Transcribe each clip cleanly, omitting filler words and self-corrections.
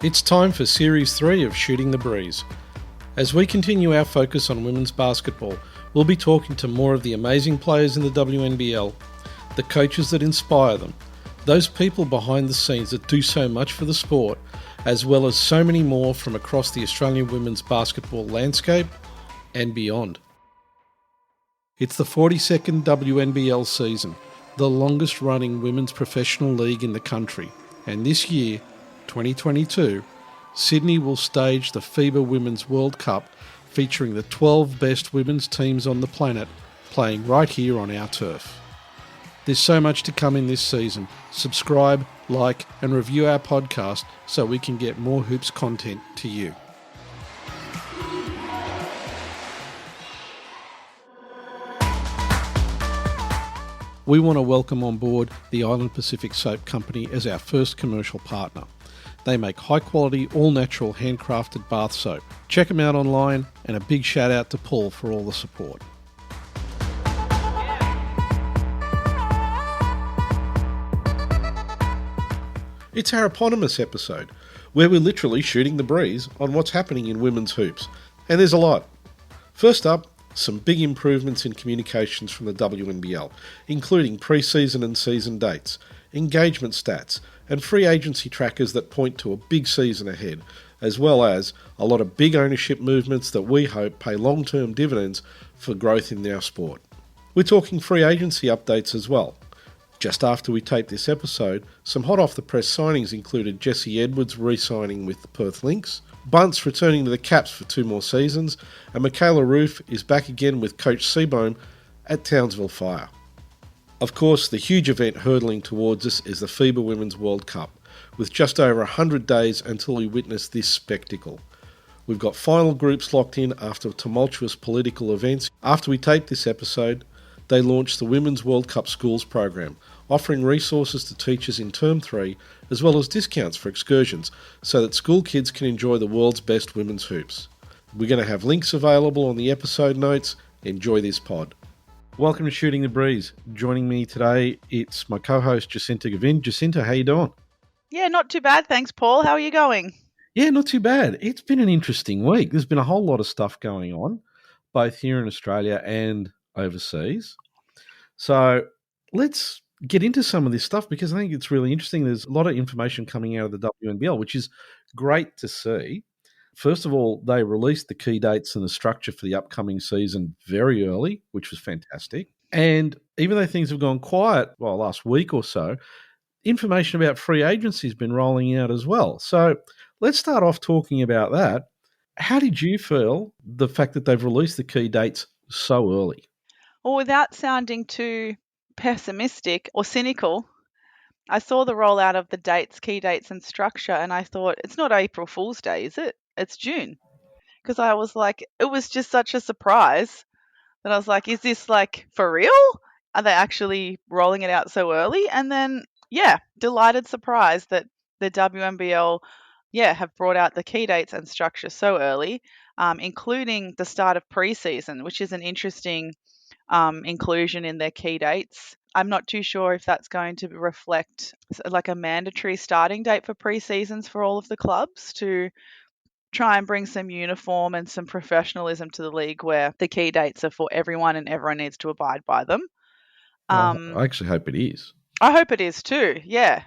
It's time for Series 3 of Shooting the Breeze. As we continue our focus on women's basketball, we'll be talking to more of the amazing players in the WNBL, the coaches that inspire them, those people behind the scenes that do so much for the sport, as well as so many more from across the Australian women's basketball landscape and beyond. It's the 42nd WNBL season, the longest running women's professional league in the country, and this year, 2022, Sydney will stage the FIBA Womens World Cup featuring the 12 best women's teams on the planet playing right here on our turf. There's so much to come in this season. Subscribe, like and review our podcast so we can get more hoops content to you. We want to welcome on board the Island Pacific Soap Company as our first commercial partner. They make high-quality, all-natural, handcrafted bath soap. Check them out online, and a big shout-out to Paul for all the support. It's our eponymous episode, where we're literally shooting the breeze on what's happening in women's hoops. And there's a lot. First up, some big improvements in communications from the WNBL, including pre-season and season dates, engagement stats, and free agency trackers that point to a big season ahead, as well as a lot of big ownership movements that we hope pay long-term dividends for growth in our sport. We're talking free agency updates as well. Just after we taped this episode, some hot off-the-press signings included Jessie Edwards re-signing with the Perth Lynx, Bunce returning to the Caps for 2 more seasons, and Michaela Roof is back again with Coach Seabohm at Townsville Fire. Of course, the huge event hurtling towards us is the FIBA Women's World Cup, with just over 100 days until we witness this spectacle. We've got final groups locked in after tumultuous political events. After we taped this episode, they launched the Women's World Cup Schools program, offering resources to teachers in Term 3, as well as discounts for excursions, so that school kids can enjoy the world's best women's hoops. We're going to have links available on the episode notes. Enjoy this pod. Welcome to Shooting the Breeze. Joining me today, it's my co-host Jacinta Govind. Jacinta, how you doing? Yeah, not too bad, thanks, Paul. How are you going? Yeah, not too bad. It's been an interesting week. There's been a whole lot of stuff going on, both here in Australia and overseas. So let's get into some of this stuff because I think it's really interesting. There's a lot of information coming out of the WNBL, which is great to see. First of all, they released the key dates and the structure for the upcoming season very early, which was fantastic. And even though things have gone quiet, last week or so, information about free agency has been rolling out as well. So let's start off talking about that. How did you feel the fact that they've released the key dates so early? Well, without sounding too pessimistic or cynical, I saw the rollout of the dates, key dates and structure, and I thought, it's not April Fool's Day, is it? It's June. Because I was like, it was just such a surprise that I was like, is this like for real? Are they actually rolling it out so early? And then, delighted surprise that the WNBL, have brought out the key dates and structure so early, including the start of preseason, which is an interesting inclusion in their key dates. I'm not too sure if that's going to reflect like a mandatory starting date for pre-seasons for all of the clubs to try and bring some uniform and some professionalism to the league where the key dates are for everyone and everyone needs to abide by them. I actually hope it is. I hope it is too, yeah.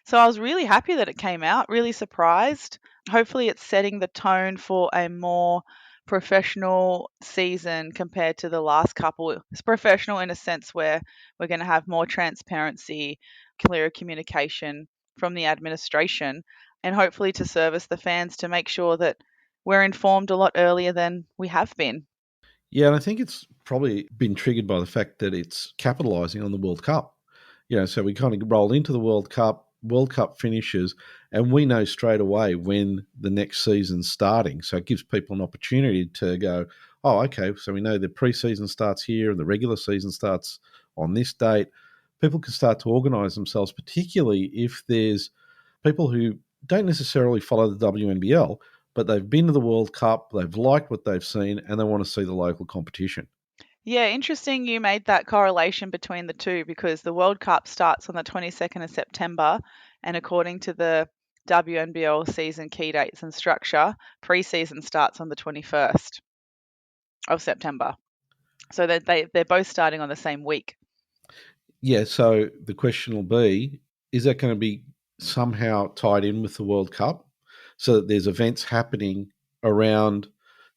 So I was really happy that it came out, really surprised. Hopefully it's setting the tone for a more professional season compared to the last couple. It's professional in a sense where we're going to have more transparency, clearer communication from the administration, and hopefully to service the fans to make sure that we're informed a lot earlier than we have been. Yeah, and I think it's probably been triggered by the fact that it's capitalising on the World Cup. So we kind of roll into the World Cup finishes, and we know straight away when the next season's starting. So it gives people an opportunity to go, oh, okay, so we know the pre-season starts here and the regular season starts on this date. People can start to organise themselves, particularly if there's people who don't necessarily follow the WNBL, but they've been to the World Cup, they've liked what they've seen, and they want to see the local competition. Yeah, interesting you made that correlation between the two because the World Cup starts on the 22nd of September, and according to the WNBL season key dates and structure, pre-season starts on the 21st of September. So they're both starting on the same week. Yeah, so the question will be, is that going to be somehow tied in with the World Cup so that there's events happening around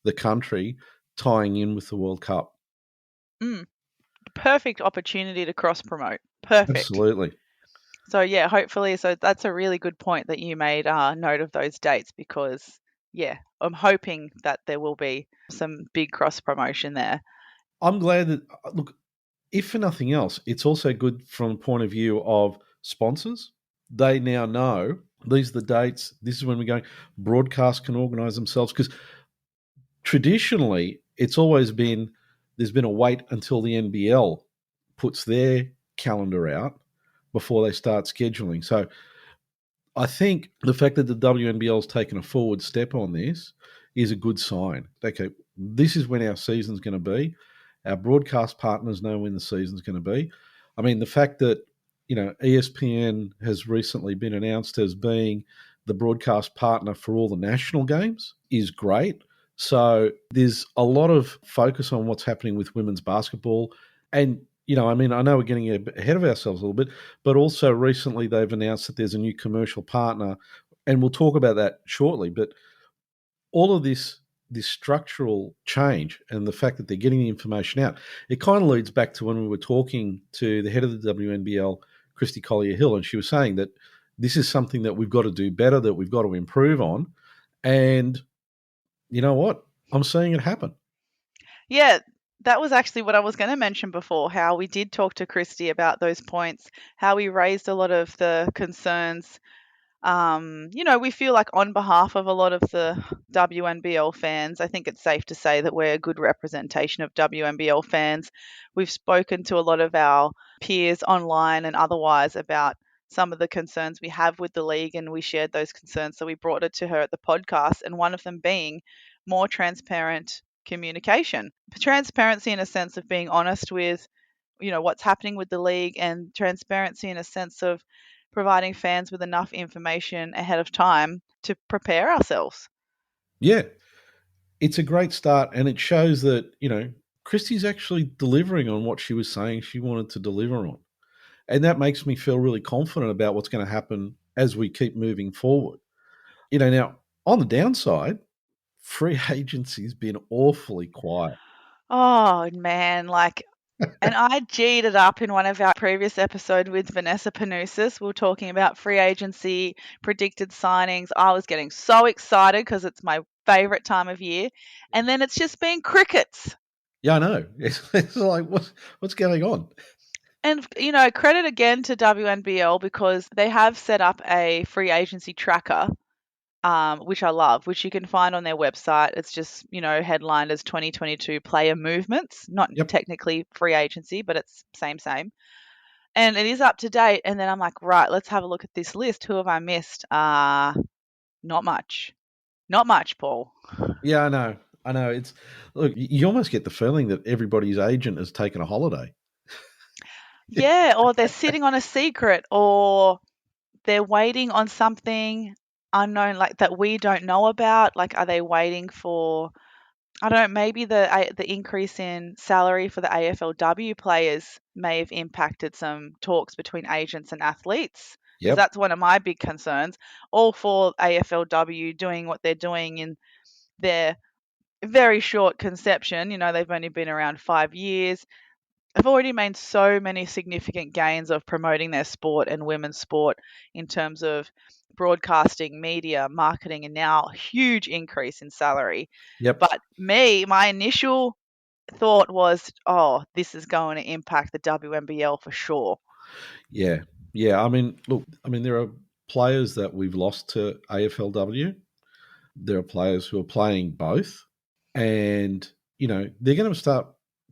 the country tying in with the World Cup? Perfect opportunity to cross-promote. Perfect. Absolutely. So yeah, hopefully, so that's a really good point that you made note of those dates because yeah, I'm hoping that there will be some big cross promotion there. I'm glad that, look, if for nothing else, it's also good from the point of view of sponsors. They now know these are the dates, this is when we're going. Broadcast can organise themselves because traditionally it's always been there's been a wait until the NBL puts their calendar out before they start scheduling. So I think the fact that the WNBL has taken a forward step on this is a good sign. Okay, this is when our season's going to be. Our broadcast partners know when the season's going to be. I mean, the fact that ESPN has recently been announced as being the broadcast partner for all the national games is great. So there's a lot of focus on what's happening with women's basketball. And, I mean, I know we're getting ahead of ourselves a little bit, but also recently they've announced that there's a new commercial partner, and we'll talk about that shortly. But all of this structural change and the fact that they're getting the information out, it kind of leads back to when we were talking to the head of the WNBL, Christy Collier-Hill, and she was saying that this is something that we've got to do better, that we've got to improve on. And you know what? I'm seeing it happen. Yeah, that was actually what I was going to mention before, how we did talk to Christy about those points, how we raised a lot of the concerns. We feel like on behalf of a lot of the WNBL fans, I think it's safe to say that we're a good representation of WNBL fans. We've spoken to a lot of our peers online and otherwise about some of the concerns we have with the league, and we shared those concerns. So we brought it to her at the podcast, and one of them being more transparent communication. Transparency in a sense of being honest with, what's happening with the league, and transparency in a sense of providing fans with enough information ahead of time to prepare ourselves. Yeah, it's a great start, and it shows that, Christy's actually delivering on what she was saying she wanted to deliver on. And that makes me feel really confident about what's going to happen as we keep moving forward. Now, on the downside, free agency's been awfully quiet. Oh man, and I G'd it up in one of our previous episodes with Vanessa Panousis. We were talking about free agency, predicted signings. I was getting so excited because it's my favorite time of year. And then it's just been crickets. Yeah, I know. It's like, what's going on? And, credit again to WNBL because they have set up a free agency tracker, which I love, which you can find on their website. It's just, headlined as 2022 player movements, not Yep. technically free agency, but it's same. And it is up to date. And then I'm like, right, let's have a look at this list. Who have I missed? Not much. Not much, Paul. Yeah, I know. I know. Look, you almost get the feeling that everybody's agent has taken a holiday. Yeah, or they're sitting on a secret, or they're waiting on something unknown, like that we don't know about. Like, are they waiting for, I don't know, maybe the increase in salary for the AFLW players may have impacted some talks between agents and athletes, because Yep. that's one of my big concerns. All for AFLW doing what they're doing in their very short conception. They've only been around 5 years. Have already made so many significant gains of promoting their sport and women's sport in terms of broadcasting, media, marketing, and now a huge increase in salary. Yep. But my initial thought was, oh, this is going to impact the WNBL for sure. Yeah. Yeah. I mean, look, there are players that we've lost to AFLW. There are players who are playing both. And, they're going to start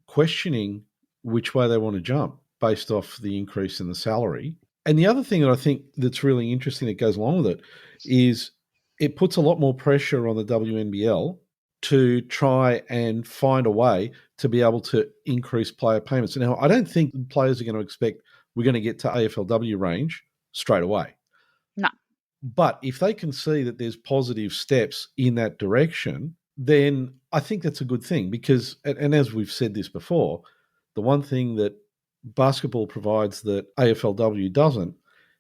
questioning which way they want to jump based off the increase in the salary. And the other thing that I think that's really interesting that goes along with it is it puts a lot more pressure on the WNBL to try and find a way to be able to increase player payments. Now, I don't think players are going to expect we're going to get to AFLW range straight away. No. But if they can see that there's positive steps in that direction, then I think that's a good thing because, and as we've said this before, the one thing that basketball provides that AFLW doesn't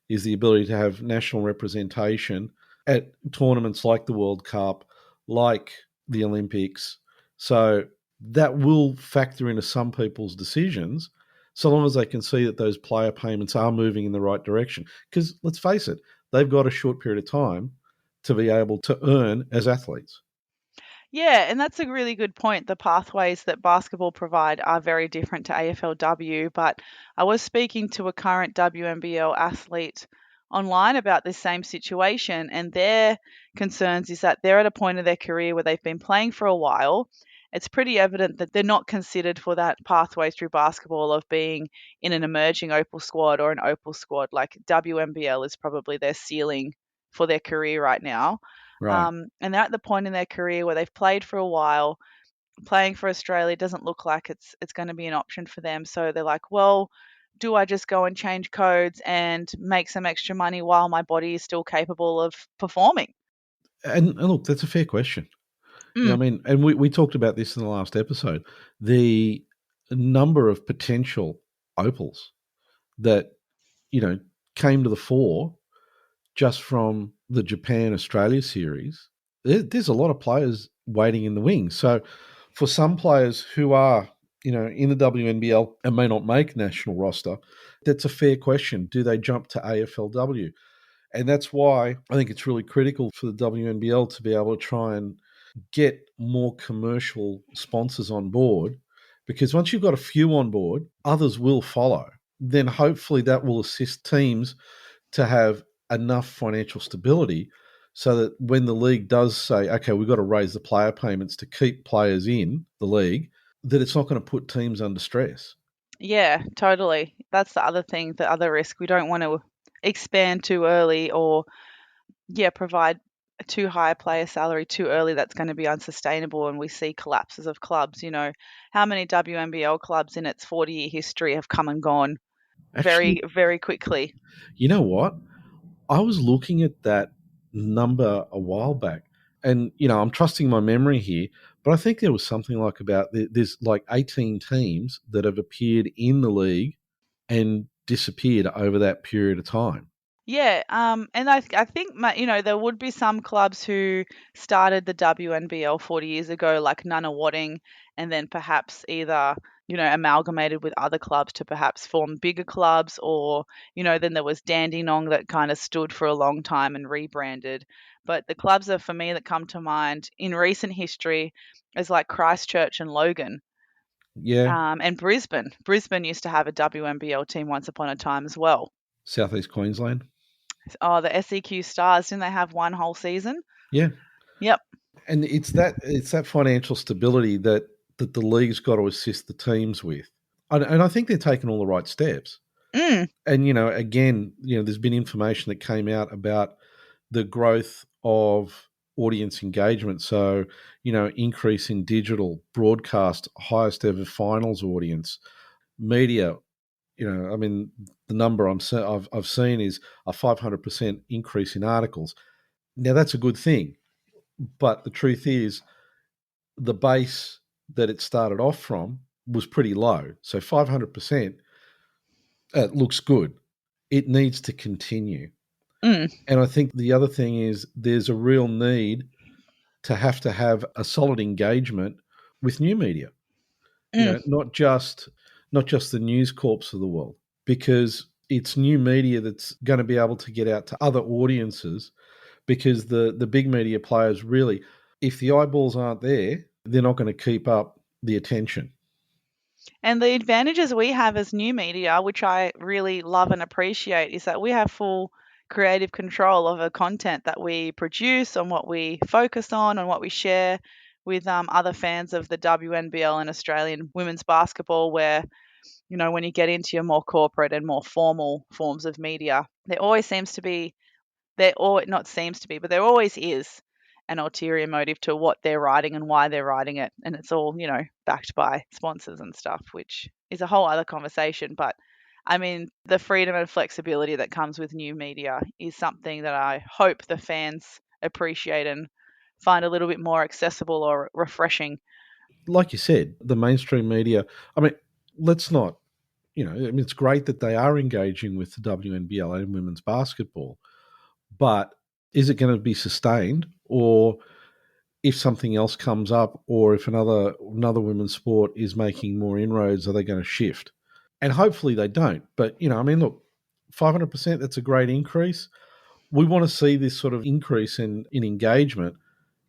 is the ability to have national representation at tournaments like the World Cup, like the Olympics. So that will factor into some people's decisions so long as they can see that those player payments are moving in the right direction. Because let's face it, they've got a short period of time to be able to earn as athletes. Yeah, and that's a really good point. The pathways that basketball provide are very different to AFLW, but I was speaking to a current WNBL athlete online about this same situation, and their concerns is that they're at a point of their career where they've been playing for a while. It's pretty evident that they're not considered for that pathway through basketball of being in an emerging Opal squad or an Opal squad. Like WNBL is probably their ceiling for their career right now. Right. And they're at the point in their career where they've played for a while. Playing for Australia doesn't look like it's going to be an option for them. So they're like, well, do I just go and change codes and make some extra money while my body is still capable of performing? And look, that's a fair question. I Mm, mean, and we talked about this in the last episode. The number of potential opals that, you know, came to the fore just from the Japan Australia series, there's a lot of players waiting in the wings. So for some players who are, in the WNBL and may not make national roster, that's a fair question. Do they jump to AFLW? And that's why I think it's really critical for the WNBL to be able to try and get more commercial sponsors on board, because once you've got a few on board, others will follow. Then hopefully that will assist teams to have enough financial stability so that when the league does say, okay, we've got to raise the player payments to keep players in the league, that it's not going to put teams under stress. yeah, totally. That's the other thing, the other risk. We don't want to expand too early or, yeah, provide a too high a player salary too early. That's going to be unsustainable. And we see collapses of clubs. How many WNBL clubs in its 40-year history have come and gone Actually, very, very quickly? you know what? I was looking at that number a while back, and I'm trusting my memory here, but I think there was something like there's like 18 teams that have appeared in the league and disappeared over that period of time. Yeah, and I think there would be some clubs who started the WNBL 40 years ago, like Nunawading, and then perhaps either amalgamated with other clubs to perhaps form bigger clubs, or then there was Dandenong that kind of stood for a long time and rebranded. But the clubs that for me that come to mind in recent history is like Christchurch and Logan. Yeah, And Brisbane. Brisbane used to have a WNBL team once upon a time as well. Southeast Queensland. Oh, the SEQ Stars, didn't they have one whole season? Yeah, Yep. and it's that financial stability that the league's got to assist the teams with, and I think they're taking all the right steps. Mm, And again, there's been information that came out about the growth of audience engagement. So, increase in digital broadcast, highest ever finals audience, media. I mean, the number I've seen is a 500% increase in articles. Now that's a good thing, but the truth is the base that it started off from was pretty low. So 500% looks good. It needs to continue. mm, And I think the other thing is there's a real need to have a solid engagement with new media. mm. Not just the News Corps of the world, because it's new media that's going to be able to get out to other audiences. Because the big media players really, if the eyeballs aren't there, they're not going to keep up the attention. And the advantages we have as new media, which I really love and appreciate, is that we have full creative control of the content that we produce, on what we focus on what we share with other fans of the WNBL and Australian women's basketball, where, when you get into your more corporate and more formal forms of media, there always seems to be there or not seems to be, but there always is an ulterior motive to what they're writing and why they're writing it, and it's all backed by sponsors and stuff, which is a whole other conversation. But I mean, the freedom and flexibility that comes with new media is something that I hope the fans appreciate and find a little bit more accessible or refreshing. Like you said, the mainstream media, I mean, let's not, I mean, it's great that they are engaging with the WNBL and women's basketball, but is it going to be sustained? Or if something else comes up, or if another women's sport is making more inroads, are they going to shift? And hopefully they don't. But, I mean, look, 500%, that's a great increase. We want to see this sort of increase in engagement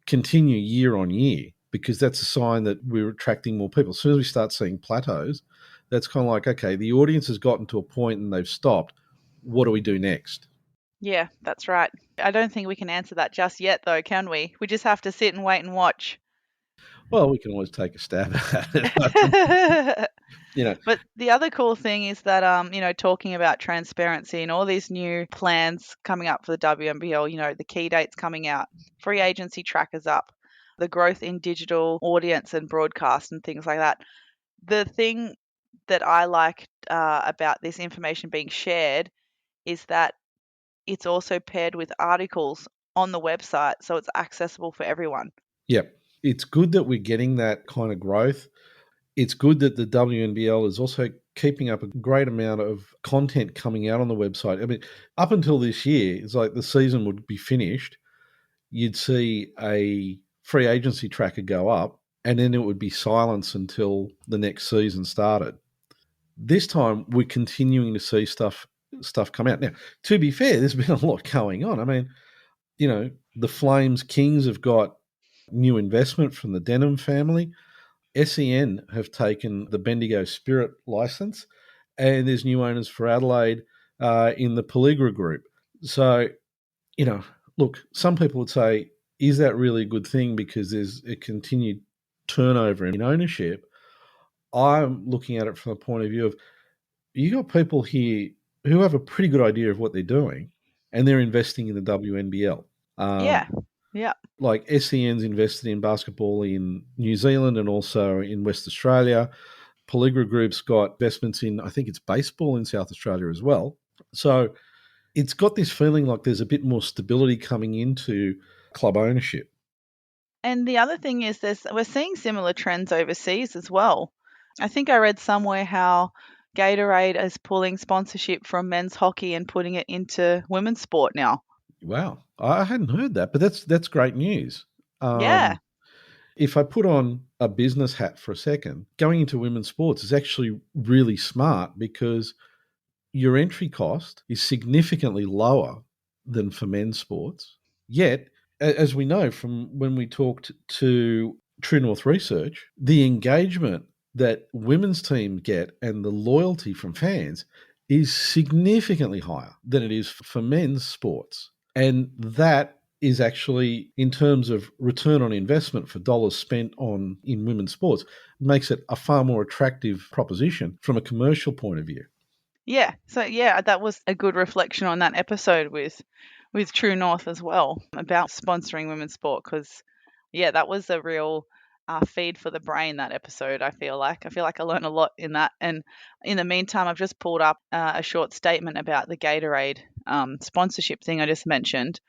continue year on year, because that's a sign that we're attracting more people. As soon as we start seeing plateaus, that's kind of like, okay, the audience has gotten to a point and they've stopped. What do we do next? Yeah, that's right. I don't think we can answer that just yet, though, can we? We just have to sit and wait and watch. Well, we can always take a stab at it. you know, But the other cool thing is that, talking about transparency and all these new plans coming up for the WNBL, the key dates coming out, free agency trackers up, the growth in digital audience and broadcast and things like that. The thing that I like about this information being shared is that it's also paired with articles on the website, so it's accessible for everyone. Yep. It's good that we're getting that kind of growth. It's good that the WNBL is also keeping up a great amount of content coming out on the website. I mean, up until this year, it's like the season would be finished. You'd see a free agency tracker go up, and then it would be silence until the next season started. This time, we're continuing to see stuff come out. Now, to be fair, there's been a lot going on. I mean, the Flames Kings have got new investment from the Denham family. SEN have taken the Bendigo Spirit license, and there's new owners for Adelaide in the Pelligra Group. So, look, some people would say, is that really a good thing because there's a continued turnover in ownership? I'm looking at it from the point of view of, you got people here who have a pretty good idea of what they're doing, and they're investing in the WNBL. Yeah. Yeah. Like SEN's invested in basketball in New Zealand and also in West Australia. Pelligra Group's got investments in, I think it's baseball in South Australia as well. So it's got this feeling like there's a bit more stability coming into club ownership. And the other thing is we're seeing similar trends overseas as well. I think I read somewhere how Gatorade is pulling sponsorship from men's hockey and putting it into women's sport now. Wow, I hadn't heard that, but that's great news. Yeah. If I put on a business hat for a second, going into women's sports is actually really smart because your entry cost is significantly lower than for men's sports. Yet, as we know from when we talked to True North Research, the engagement that women's teams get and the loyalty from fans is significantly higher than it is for men's sports. And that is actually, in terms of return on investment for dollars spent on in women's sports, makes it a far more attractive proposition from a commercial point of view. Yeah. So yeah, that was a good reflection on that episode with True North as well about sponsoring women's sport because yeah, that was a real feed for the brain, that episode. I feel like I learned a lot in that. And in the meantime, I've just pulled up a short statement about the Gatorade sponsorship thing I just mentioned.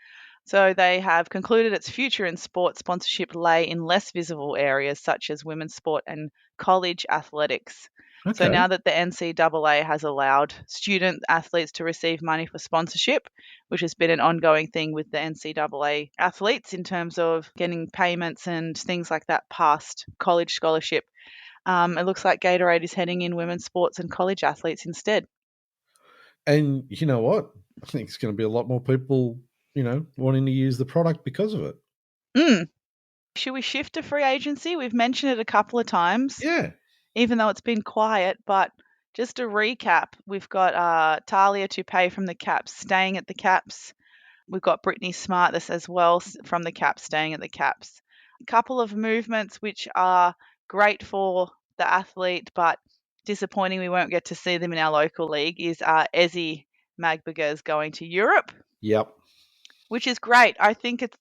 So they have concluded its future in sport sponsorship lay in less visible areas such as women's sport and college athletics. So Okay. now that the NCAA has allowed student athletes to receive money for sponsorship, which has been an ongoing thing with the NCAA athletes in terms of getting payments and things like that past college scholarship, it looks like Gatorade is heading in women's sports and college athletes instead. And you know what? I think it's going to be a lot more people, wanting to use the product because of it. Mm. Should we shift to free agency? We've mentioned it a couple of times, Yeah. even though it's been quiet. But just to recap, we've got Talia Toupé from the Caps staying at the Caps. We've got Brittany Smart this as well from the Caps staying at the Caps. A couple of movements which are great for the athlete, but disappointing we won't get to see them in our local league is Ezzy Magberger's going to Europe, Yep. which is great. I think it's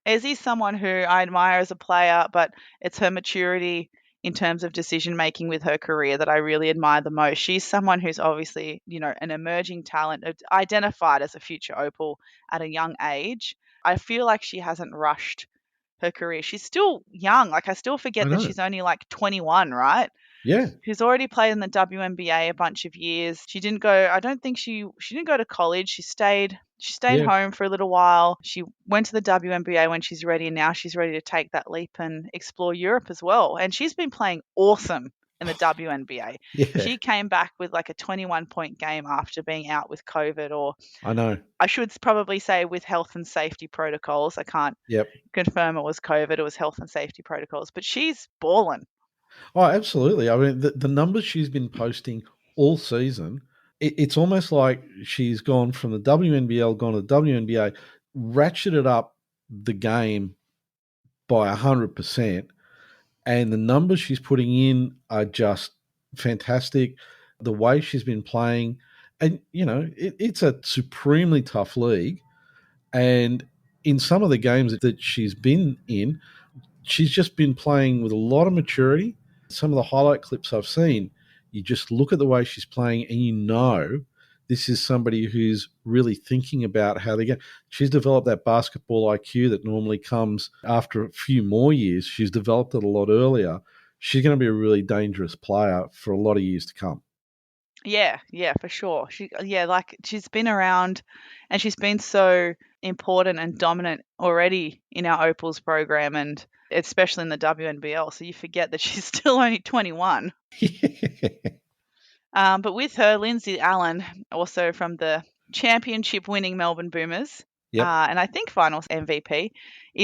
Ezzy's someone who I admire as a player, but it's her maturity in terms of decision making with her career that I really admire the most. She's someone who's obviously, an emerging talent, identified as a future opal at a young age. I feel like she hasn't rushed her career. She's still young. Like, I still I forget that know. she's only like 21, right? Yeah, She's already played in the WNBA a bunch of years. She didn't go. I don't think she didn't go to college. She stayed yeah, home for a little while. She went to the WNBA when she's ready, and now she's ready to take that leap and explore Europe as well. And she's been playing awesome in the WNBA. yeah. She came back with like a 21-point game after being out with COVID, or I know. I should probably say with health and safety protocols. I can't Yep. confirm it was COVID. It was health and safety protocols, but she's balling. Oh, absolutely. I mean, the numbers she's been posting all season, it's almost like she's gone from the WNBL, gone to the WNBA, ratcheted up the game by 100%. And the numbers she's putting in are just fantastic. The way she's been playing, and, it's a supremely tough league. And in some of the games that she's been in, she's just been playing with a lot of maturity. Some of the highlight clips I've seen, you just look at the way she's playing and this is somebody who's really thinking about how they get. She's developed that basketball IQ that normally comes after a few more years. She's developed it a lot earlier. She's going to be a really dangerous player for a lot of years to come. Yeah, yeah, for sure. Like she's been around and she's been so important and dominant already in our Opals program and especially in the WNBL. So you forget that she's still only 21. But with her, Lindsay Allen, also from the championship winning Melbourne Boomers, Yep. and I think finals MVP,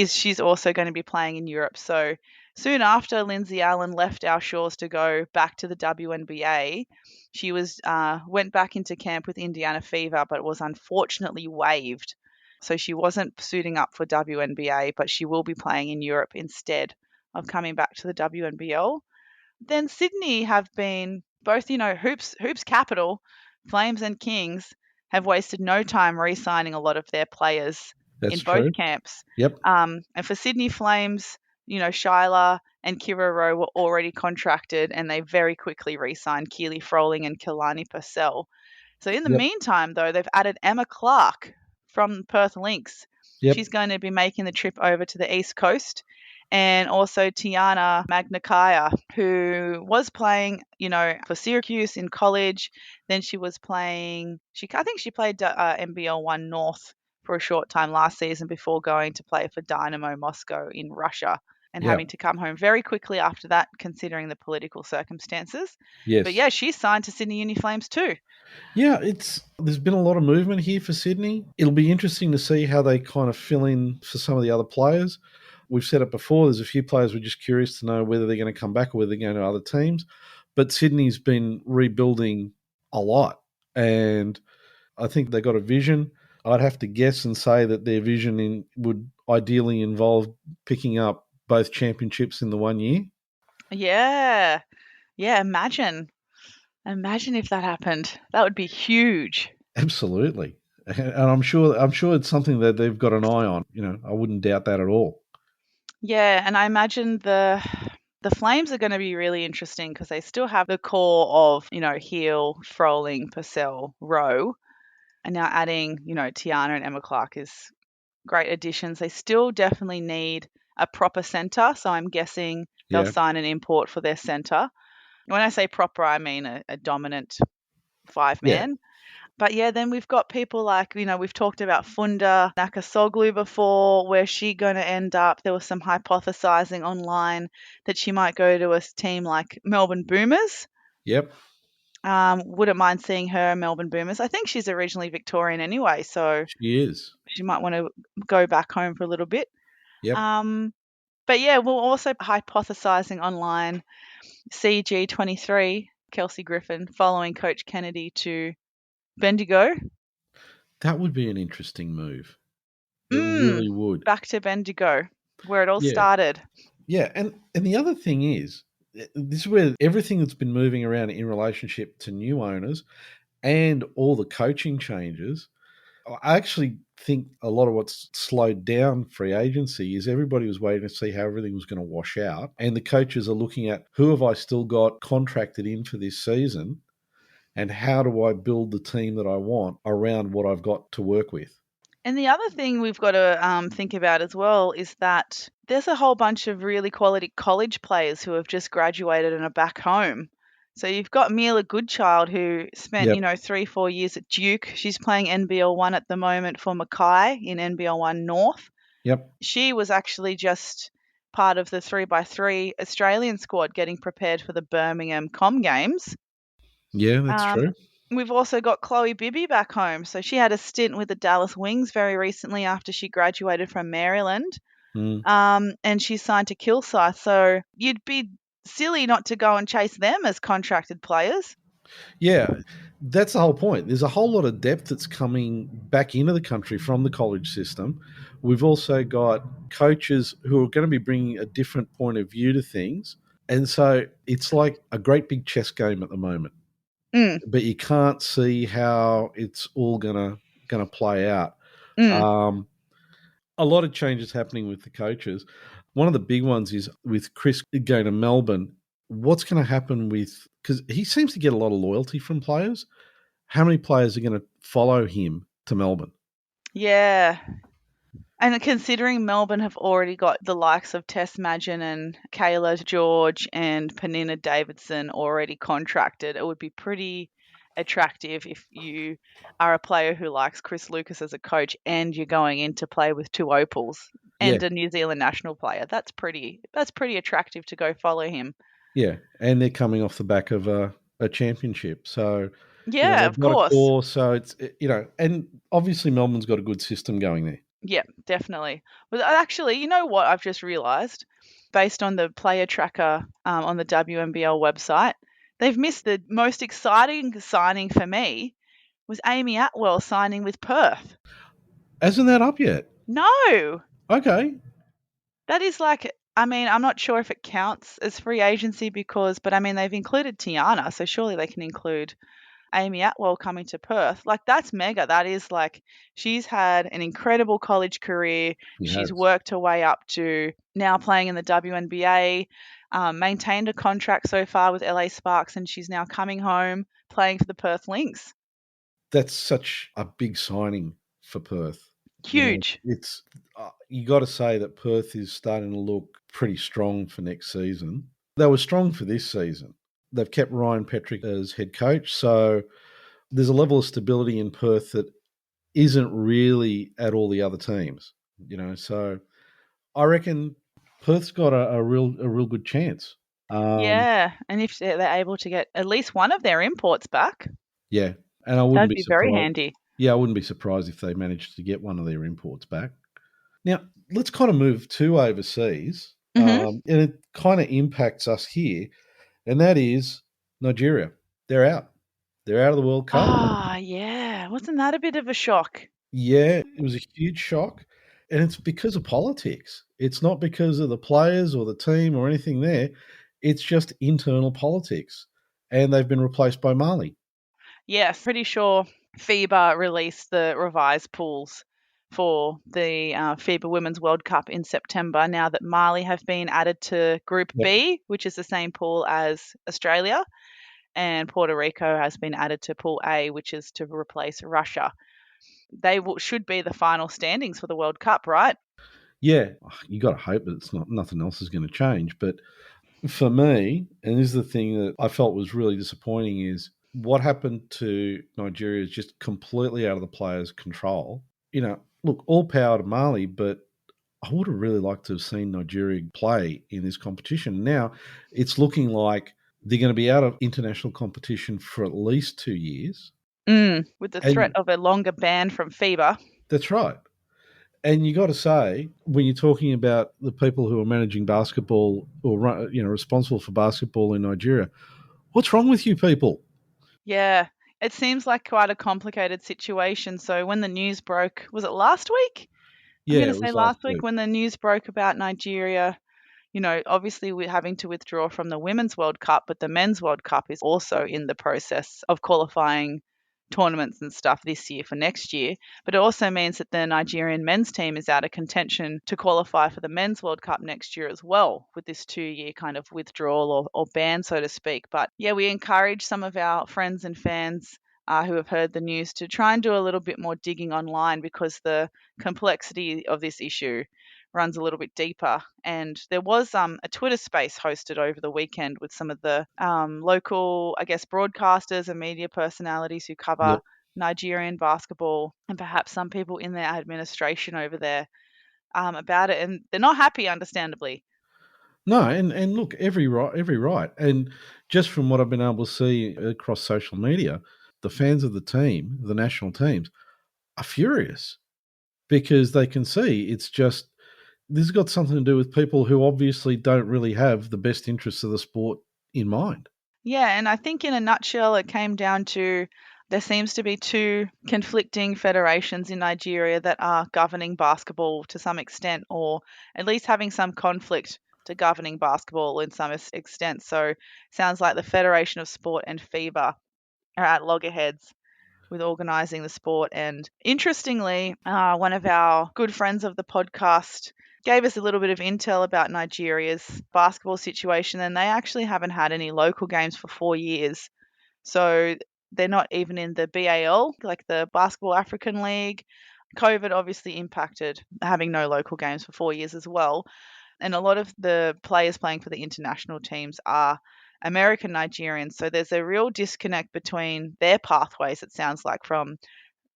she's also going to be playing in Europe. So soon after Lindsay Allen left our shores to go back to the WNBA, she went back into camp with Indiana Fever, but was unfortunately waived. So she wasn't suiting up for WNBA, but she will be playing in Europe instead of coming back to the WNBL. Then Sydney have been both, hoops capital, Flames and Kings have wasted no time re-signing a lot of their players That's in both true. camps. Yep. And for Sydney Flames, Shyla and Kira Rowe were already contracted, and they very quickly re-signed Keely Froling and Kilani Purcell. So in the Yep. meantime, though, they've added Emma Clark from Perth Lynx. Yep. She's going to be making the trip over to the East Coast. And also Tiana Magnakaya, who was playing, for Syracuse in college. Then she was playing, I think she played NBL 1 North for a short time last season before going to play for Dynamo Moscow in Russia and having Yep. to come home very quickly after that, considering the political circumstances. But Yes. yeah, she's signed to Sydney Uni Flames too. Yeah, there's been a lot of movement here for Sydney. It'll be interesting to see how they kind of fill in for some of the other players. We've said it before, there's a few players we're just curious to know whether they're going to come back or whether they're going to other teams. But Sydney's been rebuilding a lot. And I think they got a vision. I'd have to guess and say that their vision would ideally involve picking up both championships in the 1 year. Yeah. Yeah, Imagine if that happened. That would be huge. Absolutely. And I'm sure it's something that they've got an eye on. I wouldn't doubt that at all. Yeah, and I imagine the Flames are going to be really interesting because they still have the core of, Heel, Froling, Purcell, Rowe, and now adding, Tiana and Emma Clark is great additions. They still definitely need a proper centre, so I'm guessing they'll Yeah. sign an import for their centre. When I say proper, I mean a dominant five Yeah. man. But yeah, then we've got people like, we've talked about Funda Nakasoglu before. Where's she going to end up? There was some hypothesizing online that she might go to a team like Melbourne Boomers. Yep. Wouldn't mind seeing her Melbourne Boomers. I think she's originally Victorian anyway, so She is. she might want to go back home for a little bit. Yep. But yeah, we're also hypothesizing online CG23, Kelsey Griffin, following Coach Kennedy to Bendigo. That would be an interesting move. It Mm, really would. back to Bendigo, where it all Yeah. started. Yeah. And the other thing is, this is where everything that's been moving around in relationship to new owners and all the coaching changes. I actually think a lot of what's slowed down free agency is everybody was waiting to see how everything was going to wash out. And the coaches are looking at who have I still got contracted in for this season and how do I build the team that I want around what I've got to work with. And the other thing we've got to think about as well is that there's a whole bunch of really quality college players who have just graduated and are back home. So you've got Mila Goodchild, who spent, Yep. 3-4 years at Duke. She's playing NBL 1 at the moment for Mackay in NBL 1 North. Yep. She was actually just part of the 3x3 Australian squad getting prepared for the Birmingham Com Games. Yeah, that's Um, true. we've also got Chloe Bibby back home. So she had a stint with the Dallas Wings very recently after she graduated from Maryland. Mm. And she signed to Kilsyth. So you'd be silly not to go and chase them as contracted players. Yeah, that's the whole point. There's a whole lot of depth that's coming back into the country from the college system. We've also got coaches who are going to be bringing a different point of view to things. And so it's like a great big chess game at the moment. Mm, But you can't see how it's all gonna play out. mm. Um, a lot of changes happening with the coaches. One of the big ones is with Chris going to Melbourne. What's going to happen with, because he seems to get a lot of loyalty from players. How many players are going to follow him to Melbourne? Yeah. And considering Melbourne have already got the likes of Tess Madgen and Kayla George and Panina Davidson already contracted, it would be pretty attractive if you are a player who likes Chris Lucas as a coach and you're going in to play with two Opals Yeah, and a New Zealand national player. That's pretty attractive to go follow him. yeah, and they're coming off the back of a championship, so Yeah, they've of got a course. core. So it's and obviously Melbourne's got a good system going there. Yeah, definitely. But actually, you know what I've just realised? Based on the player tracker on the WNBL website, they've missed the most exciting signing for me was Amy Atwell signing with Perth. Hasn't that up yet? No, Okay, that is like, I mean, I'm not sure if it counts as free agency but I mean, they've included Tiana, so surely they can include Amy Atwell coming to Perth. Like, that's mega. That is like, she's had an incredible college career. he She's has. worked her way up to now playing in the WNBA, maintained a contract so far with LA Sparks, and she's now coming home playing for the Perth Lynx. That's such a big signing for Perth. Huge. It's you got to say that Perth is starting to look pretty strong for next season. They were strong for this season. They've kept Ryan Petrick as head coach, so there's a level of stability in Perth that isn't really at all the other teams. So I reckon Perth's got a real good chance. Um, Yeah. And if they're able to get at least one of their imports back, yeah, and I wouldn't that'd be be very surprised. handy. Yeah, I wouldn't be surprised if they managed to get one of their imports back. Now, let's kind of move to overseas, Hmm. and it kind of impacts us here, and that is Nigeria. They're out. They're out of the World Cup. Ah, yeah. Wasn't that a bit of a shock? Yeah, it was a huge shock, and it's because of politics. It's not because of the players or the team or anything there. It's just internal politics, and they've been replaced by Mali. Yes, pretty sure FIBA released the revised pools for the FIBA Women's World Cup in September now that Mali have been added to Group Yep. B, which is the same pool as Australia, and Puerto Rico has been added to Pool A, which is to replace Russia. They should be the final standings for the World Cup, right? Yeah, you got to hope that it's not nothing else is going to change, but for me, and this is the thing that I felt was really disappointing, is what happened to Nigeria is just completely out of the players' control. Look, all power to Mali, but I would have really liked to have seen Nigeria play in this competition. Now, it's looking like they're going to be out of international competition for at least 2 years. With the threat And of a longer ban from FIBA. that's right. And you got to say, when you're talking about the people who are managing basketball or responsible for basketball in Nigeria, what's wrong with you people? Yeah, it seems like quite a complicated situation. So when the news broke, was it last week? I'm going Yeah, to it say was last last week week. when the news broke about Nigeria, obviously we're having to withdraw from the Women's World Cup, but the Men's World Cup is also in the process of qualifying tournaments and stuff this year for next year. But it also means that the Nigerian men's team is out of contention to qualify for the Men's World Cup next year as well, with this 2-year kind of withdrawal or ban, so to speak. But yeah, we encourage some of our friends and fans who have heard the news to try and do a little bit more digging online, because the complexity of this issue runs a little bit deeper. And there was a Twitter space hosted over the weekend with some of the local, I guess, broadcasters and media personalities who cover Yep. Nigerian basketball, and perhaps some people in their administration over there about it. And they're not happy, understandably. No, and look, every right. And just from what I've been able to see across social media, the fans of the team, the national teams, are furious because they can see it's just this has got something to do with people who obviously don't really have the best interests of the sport in mind. Yeah, and I think in a nutshell, it came down to there seems to be two conflicting federations in Nigeria that are governing basketball to some extent, or at least having some conflict to governing basketball in some extent. So, sounds like the Federation of Sport and FIBA are at loggerheads with organising the sport. And interestingly, one of our good friends of the podcast gave us a little bit of intel about Nigeria's basketball situation, and they actually haven't had any local games for 4 years. So they're not even in the BAL, like the Basketball African League. COVID obviously impacted having no local games for 4 years as well. And a lot of the players playing for the international teams are American Nigerians. So there's a real disconnect between their pathways, it sounds like, from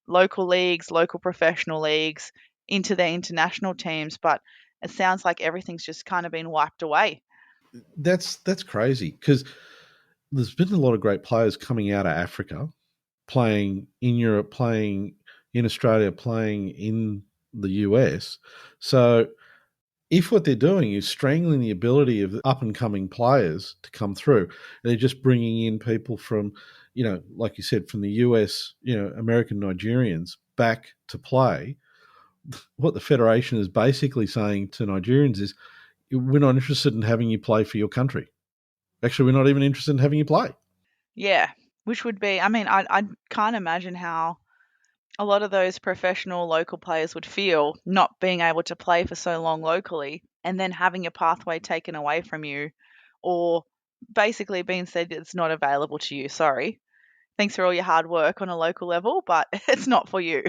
local leagues, local professional leagues, into their international teams. But it sounds like everything's just kind of been wiped away. That's crazy because there's been a lot of great players coming out of Africa, playing in Europe, playing in Australia, playing in the US. So if what they're doing is strangling the ability of up and coming players to come through, they're just bringing in people from, like you said, from the US, American Nigerians back to play. What the Federation is basically saying to Nigerians is, we're not interested in having you play for your country. Actually, we're not even interested in having you play. Yeah, which would be, I mean, I can't imagine how a lot of those professional local players would feel not being able to play for so long locally and then having a pathway taken away from you, or basically being said it's not available to you. Sorry. Thanks for all your hard work on a local level, but it's not for you.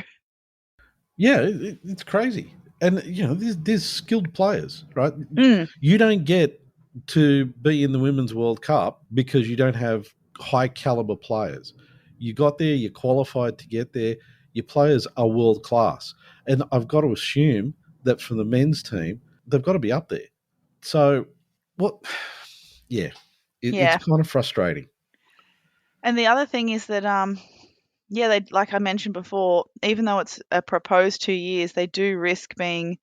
Yeah, it's crazy. And, there's skilled players, right? Mm, You don't get to be in the Women's World Cup because you don't have high caliber players. You got there, you're qualified to get there, your players are world class. And I've got to assume that for the men's team, they've got to be up there. So, what? Yeah, it's yeah. kind of frustrating. And the other thing is that, yeah, they, like I mentioned before, even though it's a proposed 2 years, they do risk being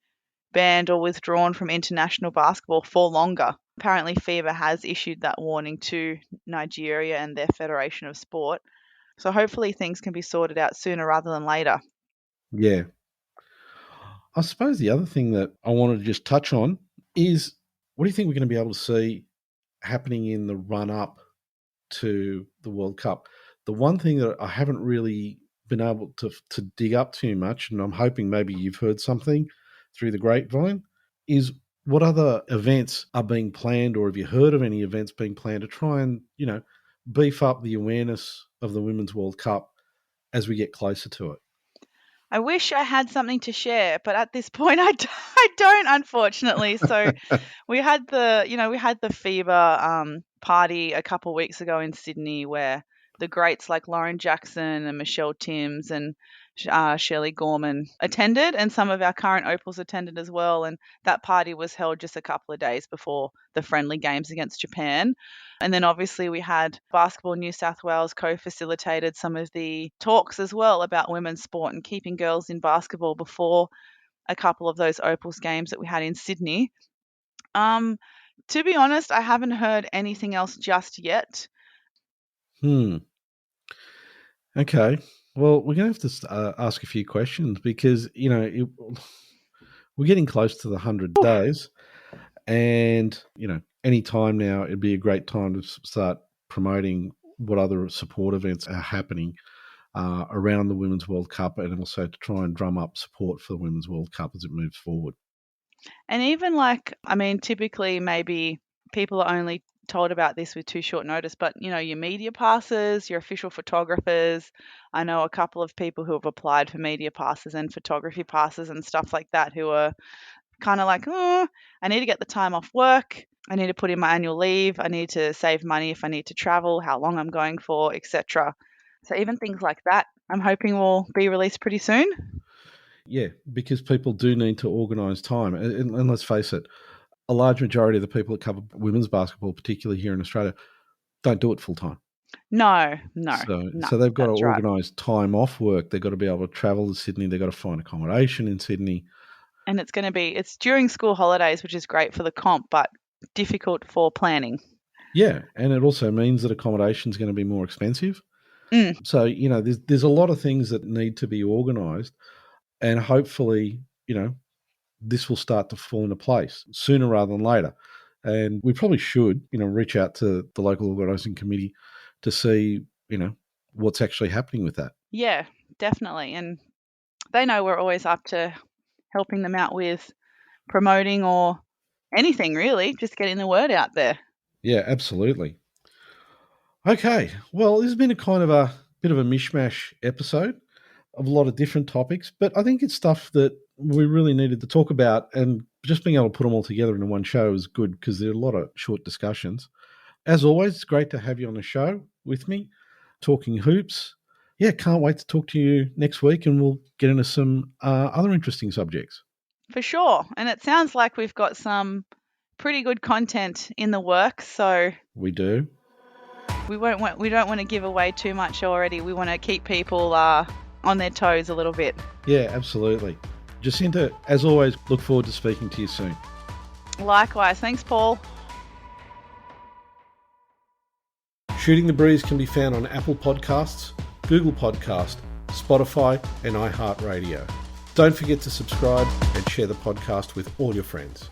banned or withdrawn from international basketball for longer. Apparently, FIBA has issued that warning to Nigeria and their Federation of Sport. So hopefully things can be sorted out sooner rather than later. Yeah. I suppose the other thing that I wanted to just touch on is what do you think we're going to be able to see happening in the run up to the World Cup? The one thing that I haven't really been able to dig up too much, and I'm hoping maybe you've heard something through the grapevine, is what other events are being planned, or have you heard of any events being planned to try and, beef up the awareness of the Women's World Cup as we get closer to it? I wish I had something to share, but at this point I don't, unfortunately. So we had the FIBA party a couple of weeks ago in Sydney, where the greats like Lauren Jackson and Michelle Timms and Shirley Gorman attended, and some of our current Opals attended as well. And that party was held just a couple of days before the friendly games against Japan. And then obviously we had Basketball New South Wales co-facilitated some of the talks as well about women's sport and keeping girls in basketball before a couple of those Opals games that we had in Sydney. Um, to be honest, I haven't heard anything else just yet. Hmm. Okay. Well, we're going to have to ask a few questions because, we're getting close to the 100 days. And, any time now, it'd be a great time to start promoting what other support events are happening around the Women's World Cup, and also to try and drum up support for the Women's World Cup as it moves forward. And even typically maybe people are only told about this with too short notice, but your media passes, your official photographers. I know a couple of people who have applied for media passes and photography passes and stuff like that who are kind of like, oh, I need to get the time off work. I need to put in my annual leave. I need to save money if I need to travel, how long I'm going for, etc. So even things like that, I'm hoping will be released pretty soon. Yeah, because people do need to organise time. And let's face it, a large majority of the people that cover women's basketball, particularly here in Australia, don't do it full time. No. So they've got to that's right. organise time off work. They've got to be able to travel to Sydney. They've got to find accommodation in Sydney. And it's during school holidays, which is great for the comp, but difficult for planning. Yeah, and it also means that accommodation is going to be more expensive. Mm. So, there's a lot of things that need to be organised, and hopefully, this will start to fall into place sooner rather than later. And we probably should, reach out to the local organising committee to see, what's actually happening with that. Yeah, definitely. And they know we're always up to helping them out with promoting or anything really, just getting the word out there. Yeah, absolutely. Okay, well, this has been a kind of a bit of a mishmash episode of a lot of different topics, but I think it's stuff that we really needed to talk about, and just being able to put them all together in one show is good because there are a lot of short discussions. As always, it's great to have you on the show with me, talking hoops. Yeah, can't wait to talk to you next week, and we'll get into some other interesting subjects. For sure. And it sounds like we've got some pretty good content in the works, so we do. We don't want to give away too much already. We want to keep people on their toes a little bit. Yeah, absolutely. Jacinta, as always, look forward to speaking to you soon. Likewise. Thanks, Paul. Shooting the Breeze can be found on Apple Podcasts, Google Podcast, Spotify, and iHeartRadio. Don't forget to subscribe and share the podcast with all your friends.